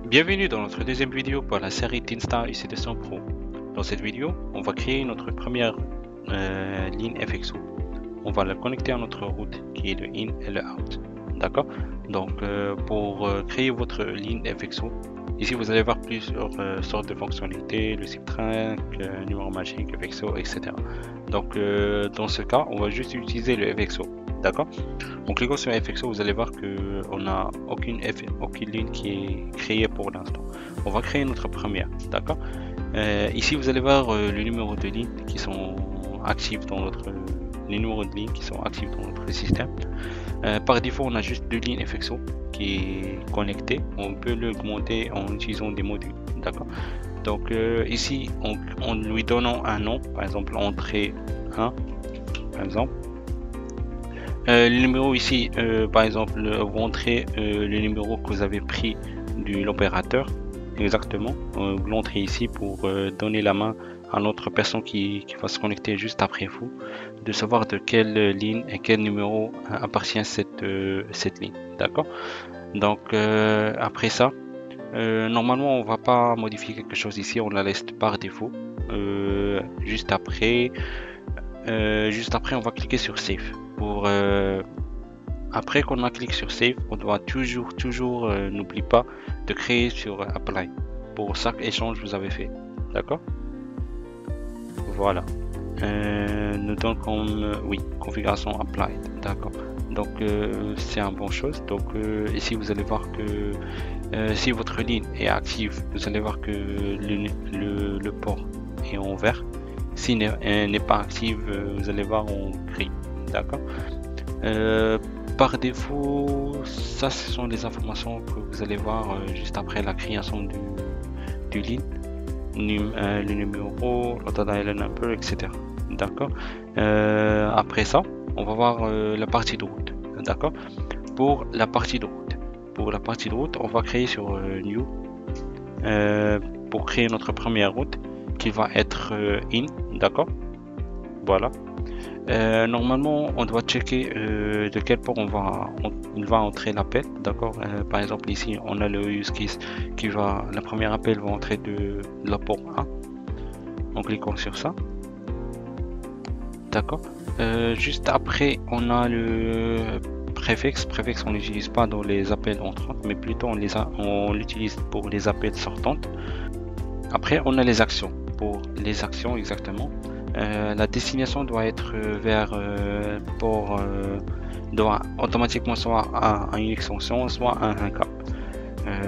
Bienvenue dans notre deuxième vidéo pour la série TeamStar UC200 Pro. Dans cette vidéo, on va créer notre première ligne FXO. On va la connecter à notre route qui est le in et le out. D'accord? Donc pour créer votre ligne FXO, ici vous allez voir plusieurs sortes de fonctionnalités, le SIP-Trunk, numéro magique, FXO, etc. Donc dans ce cas, on va juste utiliser le FXO. D'accord? En cliquant sur FXO, vous allez voir que on n'a aucune ligne qui est créée pour l'instant. On va créer notre première. D'accord? Ici, vous allez voir le numéro de lignes qui sont actifs dans notre système. Par défaut, on a juste deux lignes FXO qui est connectée. On peut l'augmenter en utilisant des modules. D'accord? Donc ici, en lui donnant un nom, par exemple entrée 1, par exemple. Le numéro ici, par exemple, vous entrez le numéro que vous avez pris de l'opérateur, exactement. Vous l'entrez ici pour donner la main à l'autre personne qui va se connecter juste après vous, de savoir de quelle ligne et quel numéro appartient cette ligne. D'accord? Donc après ça, normalement on va pas modifier quelque chose ici, on la laisse par défaut. Juste après, on va cliquer sur Save. Après qu'on a cliqué sur Save, on doit toujours n'oublie pas de créer sur Apply pour chaque échange que vous avez fait. D'accord? Voilà. Nous donne comme oui, configuration Apply. D'accord. Donc c'est une bonne chose. Donc ici vous allez voir que si votre ligne est active, vous allez voir que le port est en vert. Si n'est pas active, vous allez voir en gris. D'accord. Par défaut, ça ce sont les informations que vous allez voir juste après la création du ligne, le numéro, la data, le number, etc. D'accord. Après ça, on va voir la partie de route. D'accord. Pour la partie de route, on va créer sur New pour créer notre première route qui va être in. D'accord. Voilà. Normalement, on doit checker de quel port il va entrer l'appel. D'accord. Par exemple, ici, on a le use case la première appel va entrer de la port 1. En cliquant sur ça. D'accord. Juste après, on a le préfixe. Préfixe, on n'utilise pas dans les appels entrants, mais plutôt on l'utilise pour les appels sortantes. Après, on a les actions. Pour les actions, exactement. La destination doit être vers port, doit automatiquement soit à une extension, soit à un cap.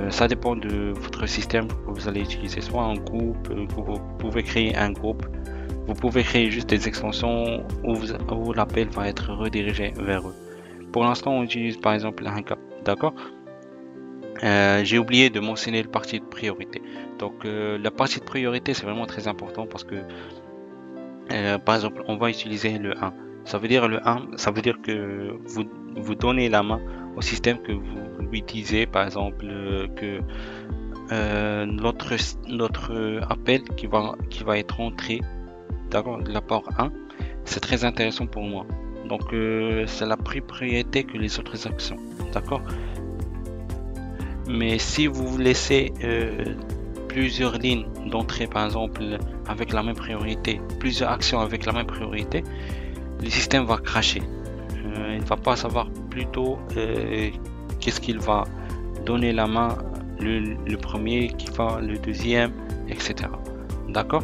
Ça dépend de votre système que vous allez utiliser, soit un groupe, vous pouvez créer un groupe, vous pouvez créer juste des extensions où l'appel va être redirigé vers eux. Pour l'instant, on utilise par exemple un cap. D'accord. J'ai oublié de mentionner le parti de priorité. Donc la partie de priorité, c'est vraiment très important parce que par exemple, on va utiliser le 1. Ça veut dire que vous donnez la main au système que vous utilisez. Par exemple, que notre appel qui va être entré, d'accord, de la port 1, c'est très intéressant pour moi. Donc c'est la priorité que les autres actions. D'accord. Mais si vous laissez plusieurs lignes d'entrée, par exemple, avec la même priorité, plusieurs actions avec la même priorité, le système va cracher. Il ne va pas savoir plutôt qu'est-ce qu'il va donner la main, le premier, qui va le deuxième, etc. D'accord.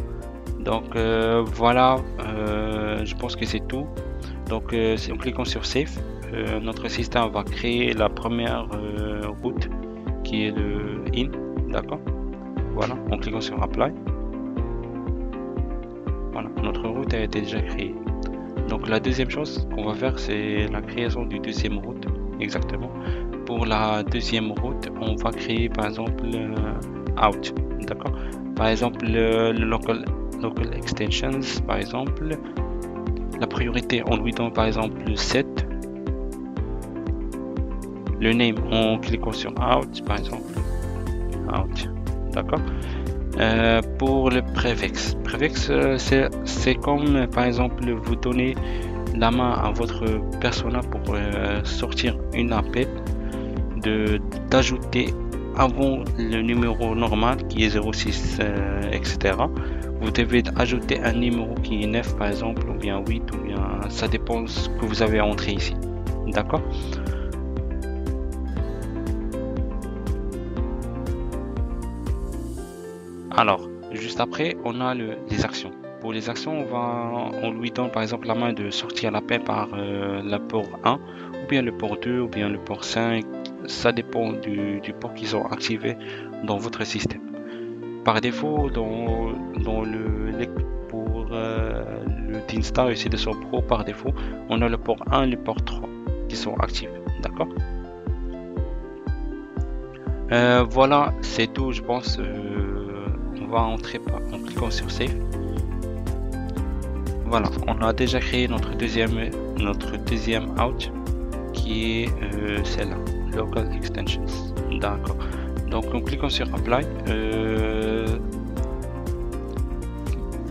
Donc voilà, je pense que c'est tout. Donc en cliquant sur Save, notre système va créer la première route qui est le in. D'accord. Voilà, en cliquant sur Apply. Voilà, notre route a été déjà créée. Donc la deuxième chose qu'on va faire, c'est la création du deuxième route. Exactement. Pour la deuxième route, on va créer par exemple out. D'accord. Par exemple le local extensions, par exemple. La priorité, on lui donne par exemple le 7. Le name, en cliquant sur out, par exemple. Out. D'accord. Pour le préfixe, c'est comme par exemple vous donnez la main à votre persona pour sortir une appel, d'ajouter avant le numéro normal qui est 06, etc. Vous devez ajouter un numéro qui est 9 par exemple, ou bien 8, ou bien ça dépend ce que vous avez entré ici. D'accord. Alors, juste après, on a les actions. Pour les actions, on lui donne par exemple la main de sortir l'appel par le port 1, ou bien le port 2, ou bien le port 5. Ça dépend du port qu'ils ont activé dans votre système. Par défaut, pour le Teenstar ici de son Pro, par défaut, on a le port 1 et le port 3 qui sont actifs. D'accord. Voilà, c'est tout, je pense. On va entrer en cliquant sur Save. Voilà, on a déjà créé notre deuxième out qui est celle-là, Local Extensions. D'accord. Donc en cliquant sur Apply,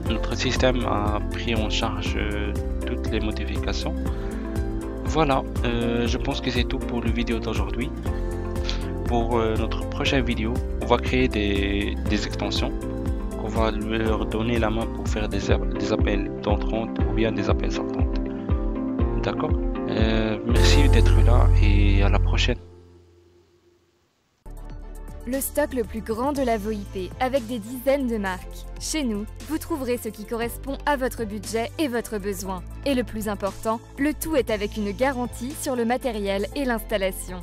notre système a pris en charge toutes les modifications. Voilà, je pense que c'est tout pour la vidéo d'aujourd'hui. Pour notre prochaine vidéo, on va créer des extensions. On va leur donner la main pour faire des appels d'entrantes ou bien des appels sortantes. D'accord. Merci d'être là et à la prochaine. Le stock le plus grand de la VoIP avec des dizaines de marques. Chez nous, vous trouverez ce qui correspond à votre budget et votre besoin. Et le plus important, le tout est avec une garantie sur le matériel et l'installation.